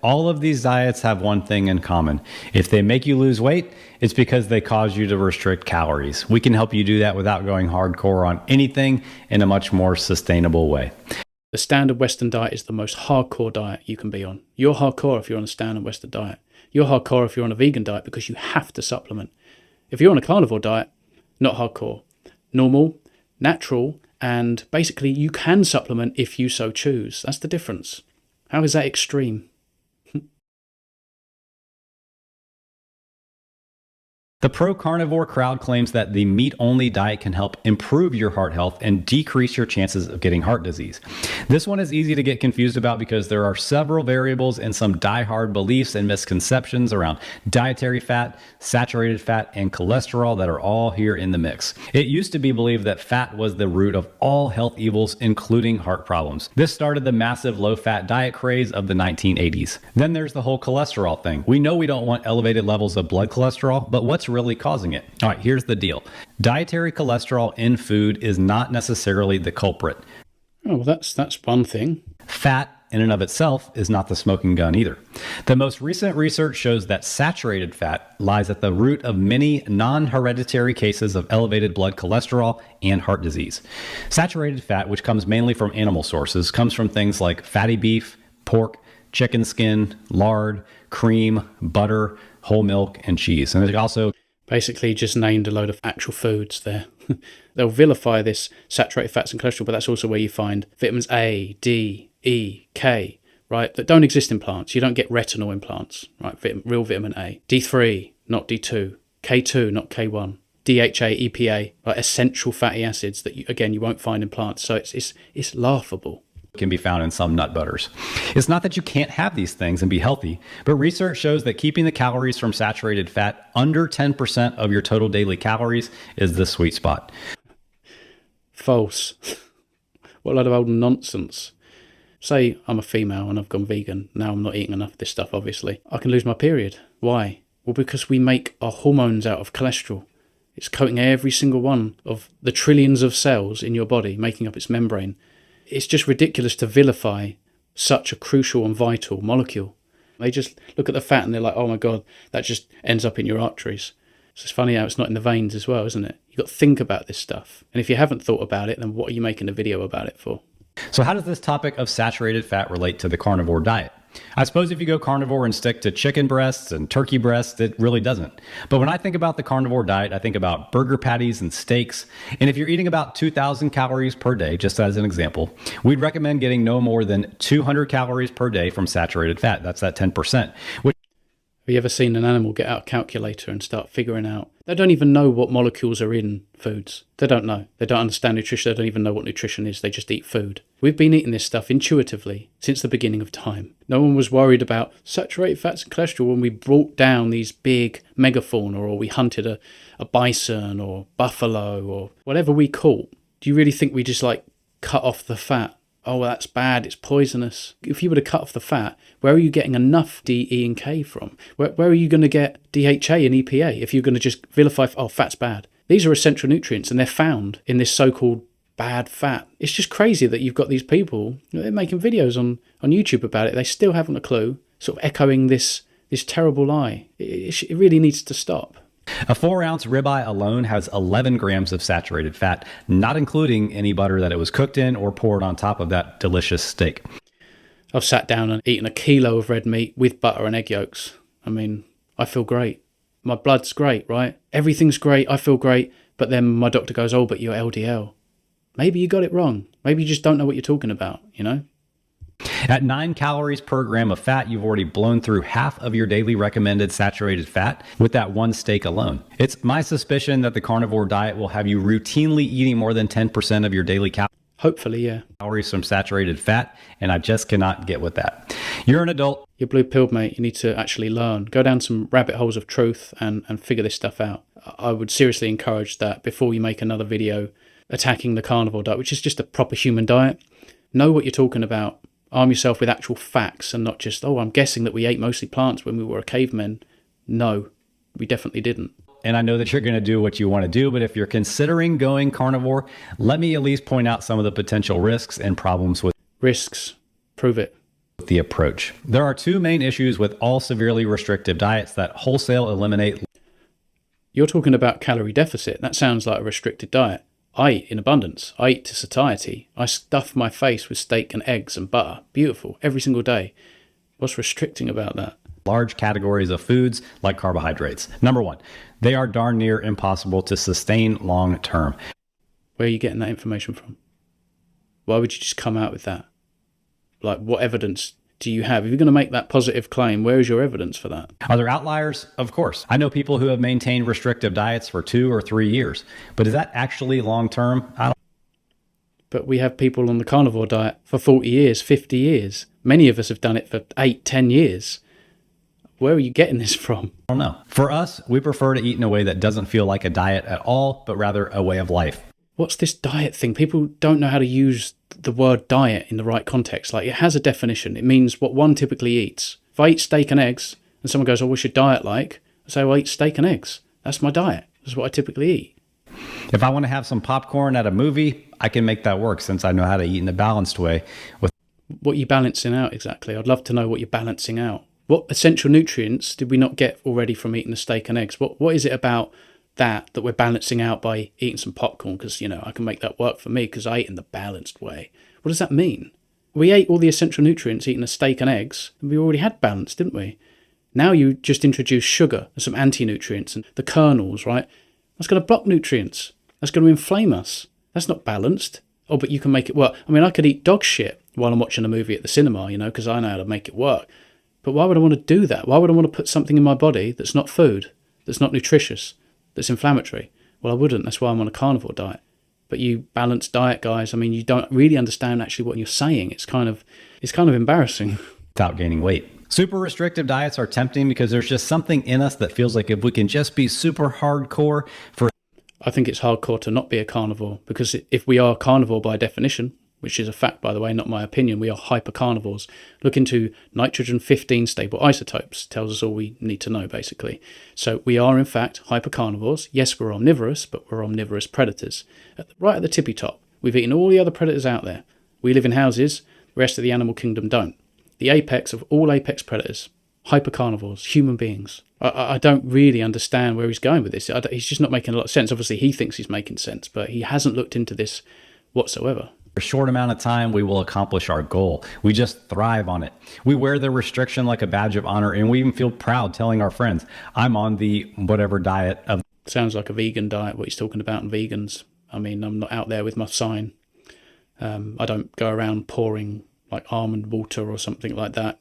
All of these diets have one thing in common. If they make you lose weight, it's because they cause you to restrict calories. We can help you do that without going hardcore on anything in a much more sustainable way. The standard Western diet is the most hardcore diet you can be on. You're hardcore if you're on a standard Western diet. You're hardcore if you're on a vegan diet because you have to supplement. If you're on a carnivore diet, not hardcore. Normal, natural, and basically you can supplement if you so choose. That's the difference. How is that extreme? The pro-carnivore crowd claims that the meat-only diet can help improve your heart health and decrease your chances of getting heart disease. This one is easy to get confused about because there are several variables and some die-hard beliefs and misconceptions around dietary fat, saturated fat, and cholesterol that are all here in the mix. It used to be believed that fat was the root of all health evils, including heart problems. This started the massive low-fat diet craze of the 1980s. Then there's the whole cholesterol thing. We know we don't want elevated levels of blood cholesterol, but what's really causing it? All right, here's the deal. Dietary cholesterol in food is not necessarily the culprit. Oh, well, that's one thing. Fat in and of itself is not the smoking gun either. The most recent research shows that saturated fat lies at the root of many non-hereditary cases of elevated blood cholesterol and heart disease. Saturated fat, which comes mainly from animal sources, comes from things like fatty beef, pork, chicken skin, lard, cream, butter, whole milk, and cheese. And it also basically just named a load of actual foods there. They'll vilify this saturated fats and cholesterol, but that's also where you find vitamins A, D, E, K, right, that don't exist in plants. You don't get retinol in plants, right? Real vitamin A. D3, not D2. K2, not K1. DHA, EPA, right? Essential fatty acids that, you won't find in plants. So it's laughable. Can be found in some nut butters. It's not that you can't have these things and be healthy, but research shows that keeping the calories from saturated fat under 10% of your total daily calories is the sweet spot. False. What a load of old nonsense. Say I'm a female and I've gone vegan. Now I'm not eating enough of this stuff, obviously. I can lose my period. Why? Well, because we make our hormones out of cholesterol. It's coating every single one of the trillions of cells in your body, making up its membrane. It's just ridiculous to vilify such a crucial and vital molecule. They just look at the fat and they're like, oh my God, that just ends up in your arteries. So it's funny how it's not in the veins as well, isn't it? You've got to think about this stuff. And if you haven't thought about it, then what are you making a video about it for? So how does this topic of saturated fat relate to the carnivore diet? I suppose if you go carnivore and stick to chicken breasts and turkey breasts, it really doesn't. But when I think about the carnivore diet, I think about burger patties and steaks. And if you're eating about 2,000 calories per day, just as an example, we'd recommend getting no more than 200 calories per day from saturated fat. That's that 10%. Have you ever seen an animal get out a calculator and start figuring out? They don't even know what molecules are in foods. They don't know. They don't understand nutrition. They don't even know what nutrition is. They just eat food. We've been eating this stuff intuitively since the beginning of time. No one was worried about saturated fats and cholesterol when we brought down these big megafauna, or we hunted a bison or buffalo or whatever we caught. Do you really think we just cut off the fat? Oh, well, that's bad, it's poisonous. If you were to cut off the fat, where are you getting enough D, E, and K from? Where are you going to get DHA and EPA if you're going to just vilify, oh, fat's bad? These are essential nutrients and they're found in this so-called bad fat. It's just crazy that you've got these people, they're making videos on YouTube about it. They still haven't a clue, sort of echoing this terrible lie. It really needs to stop. A 4-ounce ribeye alone has 11 grams of saturated fat, not including any butter that it was cooked in or poured on top of that delicious steak. I've sat down and eaten a kilo of red meat with butter and egg yolks. I mean, I feel great. My blood's great, right? Everything's great. I feel great. But then my doctor goes, oh, but you're LDL. Maybe you got it wrong. Maybe you just don't know what you're talking about, you know? At 9 calories per gram of fat, you've already blown through half of your daily recommended saturated fat with that one steak alone. It's my suspicion that the carnivore diet will have you routinely eating more than 10% of your daily calories. Hopefully, yeah. Calories from saturated fat, and I just cannot get with that. You're an adult. You're blue-pilled, mate. You need to actually learn. Go down some rabbit holes of truth and figure this stuff out. I would seriously encourage that before you make another video attacking the carnivore diet, which is just a proper human diet. Know what you're talking about. Arm yourself with actual facts and not just, oh, I'm guessing that we ate mostly plants when we were cavemen. No, we definitely didn't. And I know that you're going to do what you want to do, but if you're considering going carnivore, let me at least point out some of the potential risks and problems with risks. Prove it. with the approach. There are two main issues with all severely restrictive diets that wholesale eliminate. You're talking about calorie deficit. That sounds like a restricted diet. I eat in abundance. I eat to satiety. I stuff my face with steak and eggs and butter. Beautiful. Every single day. What's restricting about that? Large categories of foods like carbohydrates. Number one, they are darn near impossible to sustain long term. Where are you getting that information from? Why would you just come out with that? Like, what evidence do you have? If you're going to make that positive claim, where is your evidence for that? Are there outliers? Of course. I know people who have maintained restrictive diets for 2 or 3 years, but is that actually long term? I don't. But we have people on the carnivore diet for 40 years, 50 years. Many of us have done it for 8, 10 years. Where are you getting this from? I don't know. For us, we prefer to eat in a way that doesn't feel like a diet at all, but rather a way of life. What's this diet thing? People don't know how to use the word diet in the right context. Like, it has a definition. It means what one typically eats. If I eat steak and eggs and someone goes, oh, what's your diet like? I say, well, I eat steak and eggs. That's my diet. That's what I typically eat. If I want to have some popcorn at a movie, I can make that work since I know how to eat in a balanced way. What are you balancing out exactly? I'd love to know what you're balancing out. What essential nutrients did we not get already from eating the steak and eggs? What is it about that we're balancing out by eating some popcorn? Because, I can make that work for me because I eat in the balanced way. What does that mean? We ate all the essential nutrients eating a steak and eggs, and we already had balance, didn't we? Now you just introduce sugar and some anti-nutrients and the kernels, right? That's going to block nutrients. That's going to inflame us. That's not balanced. Oh, but you can make it work. I mean, I could eat dog shit while I'm watching a movie at the cinema, because I know how to make it work. But why would I want to do that? Why would I want to put something in my body that's not food, that's not nutritious, that's inflammatory? Well, I wouldn't. That's why I'm on a carnivore diet. But you balanced diet guys, I mean, you don't really understand actually what you're saying. It's kind of embarrassing. Without gaining weight. Super restrictive diets are tempting because there's just something in us that feels like if we can just be super hardcore for. I think it's hardcore to not be a carnivore, because if we are carnivore by definition, which is a fact, by the way, not my opinion, we are hypercarnivores. Look into nitrogen-15 stable isotopes. Tells us all we need to know, basically. So we are, in fact, hypercarnivores. Yes, we're omnivorous, but we're omnivorous predators. Right at the tippy top, we've eaten all the other predators out there. We live in houses, the rest of the animal kingdom don't. The apex of all apex predators, hypercarnivores, human beings. I don't really understand where he's going with this. He's just not making a lot of sense. Obviously, he thinks he's making sense, but he hasn't looked into this whatsoever. A short amount of time, we will accomplish our goal. We just thrive on it. We wear the restriction like a badge of honor, and we even feel proud telling our friends, I'm on the whatever diet of. Sounds like a vegan diet, what he's talking about in vegans. I mean, I'm not out there with my sign. I don't go around pouring like almond water or something like that,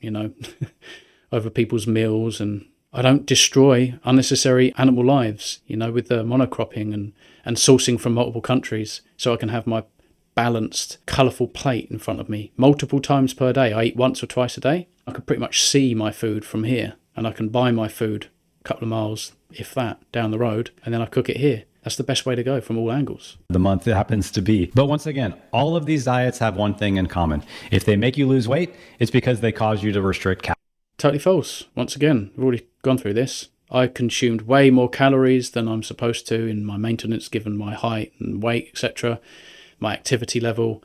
over people's meals, and I don't destroy unnecessary animal lives, with the monocropping and sourcing from multiple countries, so I can have my balanced, colourful plate in front of me multiple times per day. I eat once or twice a day. I can pretty much see my food from here, and I can buy my food a couple of miles, if that, down the road, and then I cook it here. That's the best way to go from all angles. The month it happens to be. But once again, all of these diets have one thing in common. If they make you lose weight, it's because they cause you to restrict calories. Totally false. Once again, we've already gone through this. I consumed way more calories than I'm supposed to in my maintenance, given my height and weight, etc., my activity level,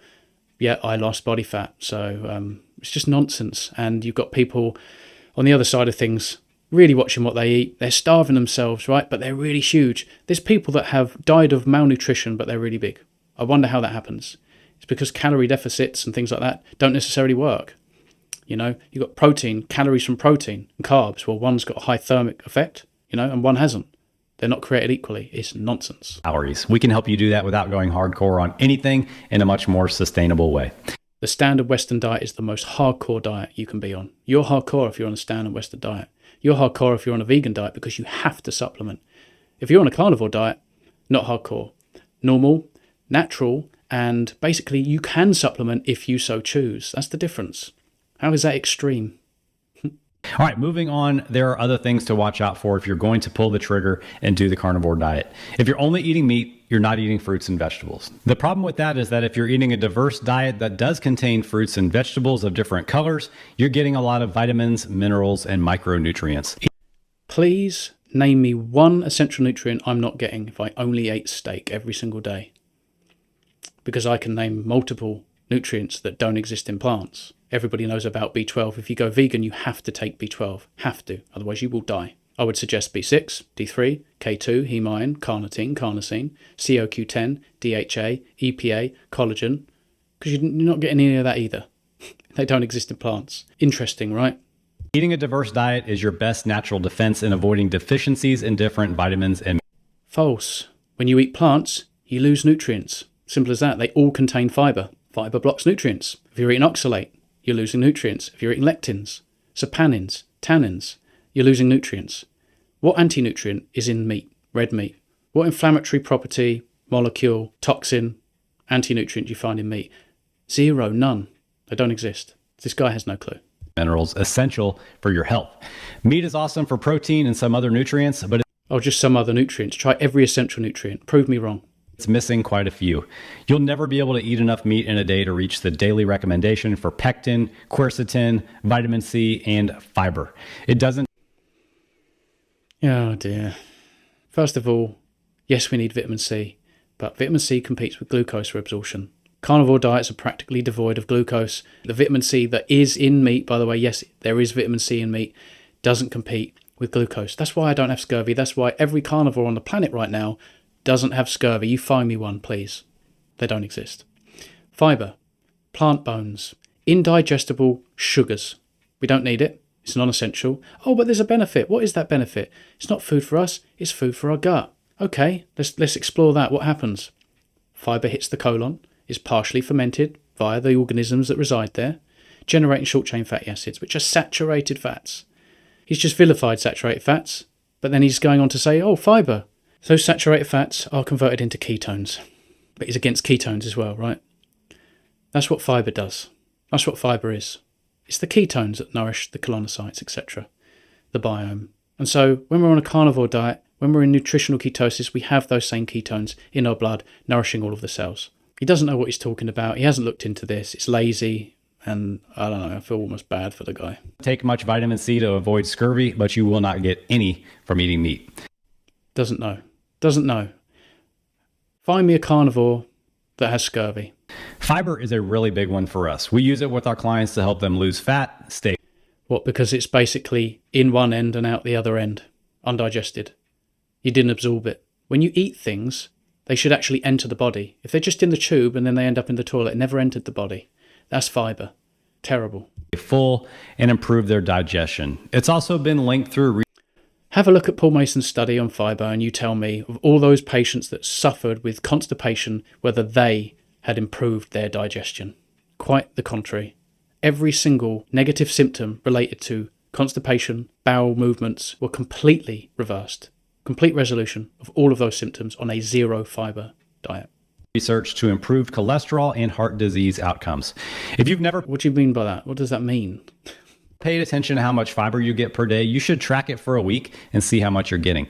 yet I lost body fat. So it's just nonsense. And you've got people on the other side of things really watching what they eat. They're starving themselves, right? But they're really huge. There's people that have died of malnutrition, but they're really big. I wonder how that happens. It's because calorie deficits and things like that don't necessarily work. You've got protein, calories from protein, and carbs. Well, one's got a high thermic effect, and one hasn't. They're not created equally. It's nonsense. Calories. We can help you do that without going hardcore on anything in a much more sustainable way. The standard Western diet is the most hardcore diet you can be on. You're hardcore if you're on a standard Western diet. You're hardcore if you're on a vegan diet because you have to supplement. If you're on a carnivore diet, not hardcore. Normal, natural, and basically you can supplement if you so choose. That's the difference. How is that extreme? All right, moving on, there are other things to watch out for if you're going to pull the trigger and do the carnivore diet. If you're only eating meat, you're not eating fruits and vegetables. The problem with that is that if you're eating a diverse diet that does contain fruits and vegetables of different colors, you're getting a lot of vitamins, minerals, and micronutrients. Please name me one essential nutrient I'm not getting if I only ate steak every single day. Because I can name multiple nutrients that don't exist in plants. Everybody knows about B12. If you go vegan, you have to take B12. Have to. Otherwise you will die. I would suggest B6, D3, K2, heme iron, carnitine, carnosine, CoQ10, DHA, EPA, collagen, because you're not getting any of that either. They don't exist in plants. Interesting, right? Eating a diverse diet is your best natural defense in avoiding deficiencies in different vitamins and False. When you eat plants, you lose nutrients. Simple as that. They all contain fiber. Fiber blocks nutrients. If you're eating oxalate, you're losing nutrients. If you're eating lectins, saponins, tannins, you're losing nutrients. What anti-nutrient is in meat, red meat? What inflammatory property, molecule, toxin, anti-nutrient do you find in meat? Zero, none. They don't exist. This guy has no clue. minerals essential for your health. Meat is awesome for protein and some other nutrients, but just some other nutrients. Try every essential nutrient. Prove me wrong. it's missing quite a few. You'll never be able to eat enough meat in a day to reach the daily recommendation for pectin, quercetin, vitamin C, and fiber. It doesn't. Oh dear. First of all, yes, we need vitamin C, but vitamin C competes with glucose for absorption. Carnivore diets are practically devoid of glucose. The vitamin C that is in meat, by the way, yes, there is vitamin C in meat, doesn't compete with glucose. That's why I don't have scurvy. That's why every carnivore on the planet right now doesn't have scurvy. You find me one, please. They don't exist. Fiber, plant bones, indigestible sugars. We don't need it. It's non-essential. Oh, but there's a benefit. What is that benefit? It's not food for us. It's food for our gut. Okay, let's explore that. What happens? Fiber hits the colon, is partially fermented via the organisms that reside there, generating short-chain fatty acids, which are saturated fats. He's just vilified saturated fats, but then he's going on to say, oh, fiber. Those saturated fats are converted into ketones. But he's against ketones as well, right? That's what fiber does. That's what fiber is. It's the ketones that nourish the colonocytes, etc., the biome. And so when we're on a carnivore diet, when we're in nutritional ketosis, we have those same ketones in our blood, nourishing all of the cells. He doesn't know what he's talking about. He hasn't looked into this. It's lazy. And I don't know, I feel almost bad for the guy. Take much vitamin C to avoid scurvy, but you will not get any from eating meat. Doesn't know. Find me a carnivore that has scurvy. Fiber is a really big one for us. We use it with our clients to help them lose fat, stay. What, because it's basically in one end and out the other end, undigested. You didn't absorb it. When you eat things, they should actually enter the body. If they're just in the tube and then they end up in the toilet, it never entered the body. That's fiber. Terrible. Full and improve their digestion. It's also been linked through. Have a look at Paul Mason's study on fiber and you tell me of all those patients that suffered with constipation, whether they had improved their digestion. Quite the contrary. Every single negative symptom related to constipation, bowel movements were completely reversed. Complete resolution of all of those symptoms on a zero fiber diet. Research to improve cholesterol and heart disease outcomes. If you've never What do you mean by that? What does that mean? paid attention to how much fiber you get per day, you should track it for a week and see how much you're getting.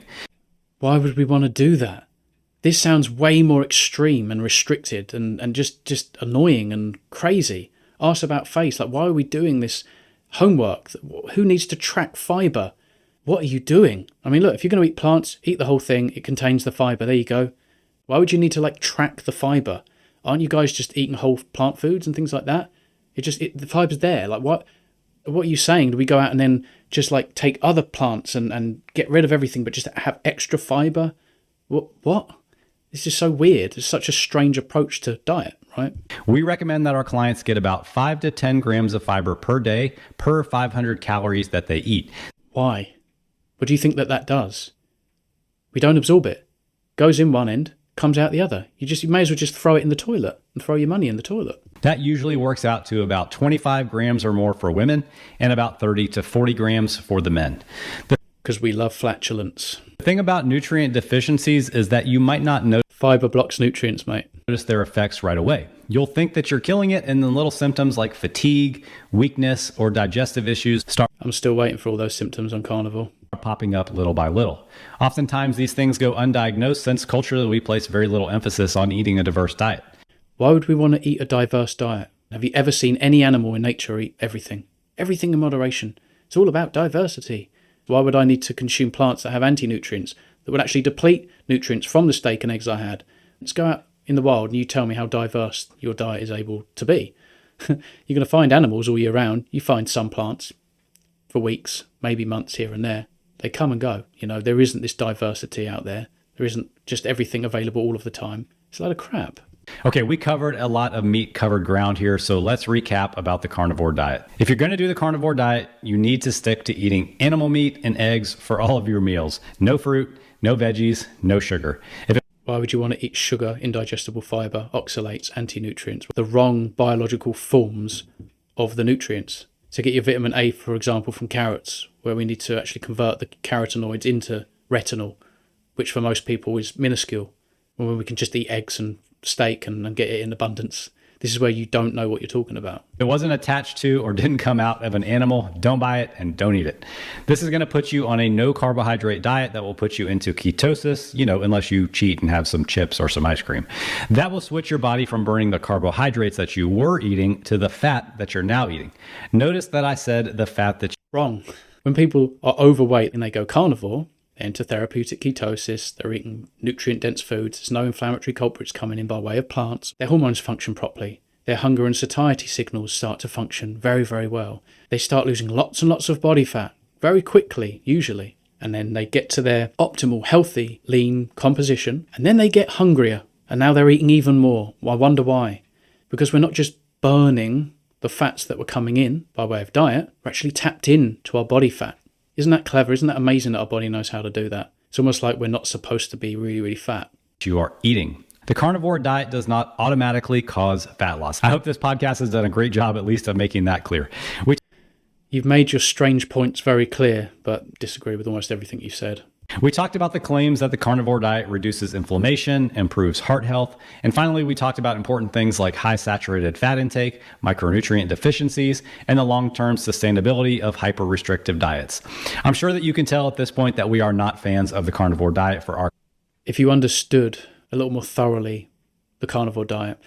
Why would we want to do that? This sounds way more extreme and restricted and just annoying and crazy. Arse about face. Like, why are we doing this homework? Who needs to track fiber? What are you doing? I mean, look, if you're going to eat plants, eat the whole thing. It contains the fiber. There you go. Why would you need to track the fiber? Aren't you guys just eating whole plant foods and things like that? The fiber's there. What are you saying? Do we go out and then just take other plants and get rid of everything, but just have extra fiber? What? It's just so weird. It's such a strange approach to diet, right? We recommend that our clients get about 5 to 10 grams of fiber per day per 500 calories that they eat. Why? What do you think that does? We don't absorb it. Goes in one end, comes out the other. You may as well just throw it in the toilet and throw your money in the toilet. That usually works out to about 25 grams or more for women and about 30 to 40 grams for the men. Because we love flatulence. The thing about nutrient deficiencies is that you might not Fiber blocks nutrients, mate. notice their effects right away. You'll think that you're killing it, and then little symptoms like fatigue, weakness, or digestive issues start I'm still waiting for all those symptoms on carnivore. popping up little by little. Oftentimes, these things go undiagnosed since culturally we place very little emphasis on eating a diverse diet. Why would we want to eat a diverse diet? Have you ever seen any animal in nature eat everything? Everything in moderation. It's all about diversity. Why would I need to consume plants that have anti-nutrients that would actually deplete nutrients from the steak and eggs I had? Let's go out in the wild and you tell me how diverse your diet is able to be. You're going to find animals all year round. You find some plants for weeks, maybe months here and there. They come and go. There isn't this diversity out there. There isn't just everything available all of the time. It's a lot of crap. Okay, we covered a lot of meat covered ground here, so let's recap about the carnivore diet. If you're going to do the carnivore diet, you need to stick to eating animal meat and eggs for all of your meals. No fruit, no veggies, no sugar. Why would you want to eat sugar, indigestible fiber, oxalates, anti-nutrients, the wrong biological forms of the nutrients? To get your vitamin A, for example, from carrots, where we need to actually convert the carotenoids into retinol, which for most people is minuscule, when we can just eat eggs and steak and get it in abundance. This is where you don't know what you're talking about. If it wasn't attached to or didn't come out of an animal, don't buy it and don't eat it. This is going to put you on a no carbohydrate diet that will put you into ketosis, unless you cheat and have some chips or some ice cream. That will switch your body from burning the carbohydrates that you were eating to the fat that you're now eating. Notice that I said the fat that Wrong. When people are overweight and they go carnivore, they're into therapeutic ketosis, they're eating nutrient-dense foods, there's no inflammatory culprits coming in by way of plants, their hormones function properly, their hunger and satiety signals start to function very, very well. They start losing lots and lots of body fat very quickly, usually, and then they get to their optimal, healthy, lean composition, and then they get hungrier, and now they're eating even more. I wonder why. Because we're not just burning the fats that were coming in by way of diet, we're actually tapped in to our body fat. Isn't that clever? Isn't that amazing that our body knows how to do that? It's almost like we're not supposed to be really, really fat. you are eating. The carnivore diet does not automatically cause fat loss. I hope this podcast has done a great job, at least, of making that clear. You've made your strange points very clear, but disagree with almost everything you've said. We talked about the claims that the carnivore diet reduces inflammation, improves heart health, and finally, we talked about important things like high saturated fat intake, micronutrient deficiencies, and the long-term sustainability of hyper-restrictive diets. I'm sure that you can tell at this point that we are not fans of the carnivore diet for our... If you understood a little more thoroughly the carnivore diet,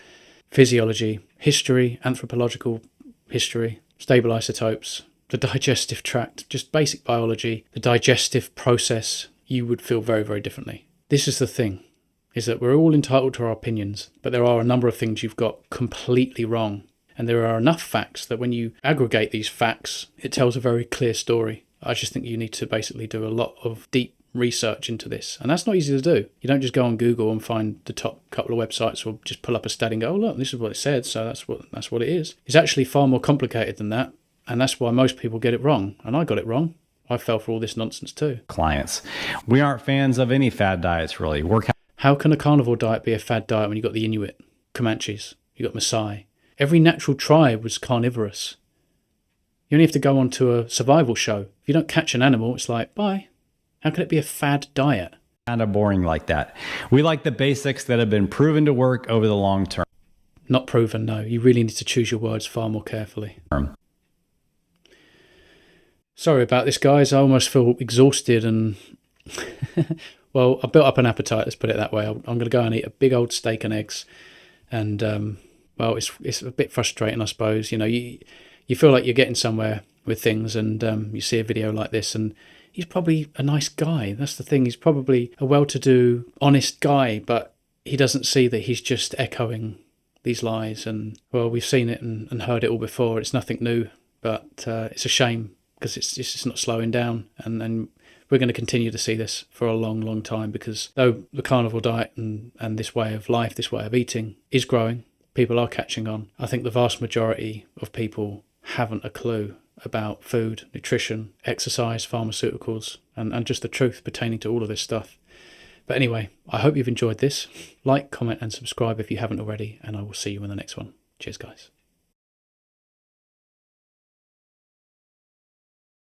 physiology, history, anthropological history, stable isotopes, the digestive tract, just basic biology, the digestive process, you would feel very, very differently. This is the thing, is that we're all entitled to our opinions, but there are a number of things you've got completely wrong. And there are enough facts that when you aggregate these facts, it tells a very clear story. I just think you need to basically do a lot of deep research into this. And that's not easy to do. You don't just go on Google and find the top couple of websites or just pull up a study and go, oh, look, this is what it said, so that's what it is. It's actually far more complicated than that. And that's why most people get it wrong. And I got it wrong. I fell for all this nonsense too. clients. We aren't fans of any fad diets, really. How can a carnivore diet be a fad diet when you've got the Inuit, Comanches, you've got Maasai? Every natural tribe was carnivorous. You only have to go onto a survival show. If you don't catch an animal, it's like, bye. How can it be a fad diet? Kind of boring like that. We like the basics that have been proven to work over the long term. Not proven, no. You really need to choose your words far more carefully. Sorry about this, guys. I almost feel exhausted and... well, I built up an appetite, let's put it that way. I'm going to go and eat a big old steak and eggs. And, well, it's a bit frustrating, I suppose. You know, you feel like you're getting somewhere with things and you see a video like this and he's probably a nice guy. That's the thing. He's probably a well-to-do, honest guy, but he doesn't see that he's just echoing these lies. And, well, we've seen it and heard it all before. It's nothing new, but it's a shame because it's just not slowing down. And we're going to continue to see this for a long, long time because though the carnivore diet and this way of life, this way of eating is growing, people are catching on. I think the vast majority of people haven't a clue about food, nutrition, exercise, pharmaceuticals, and just the truth pertaining to all of this stuff. But anyway, I hope you've enjoyed this. Like, comment, and subscribe if you haven't already, and I will see you in the next one. Cheers, guys.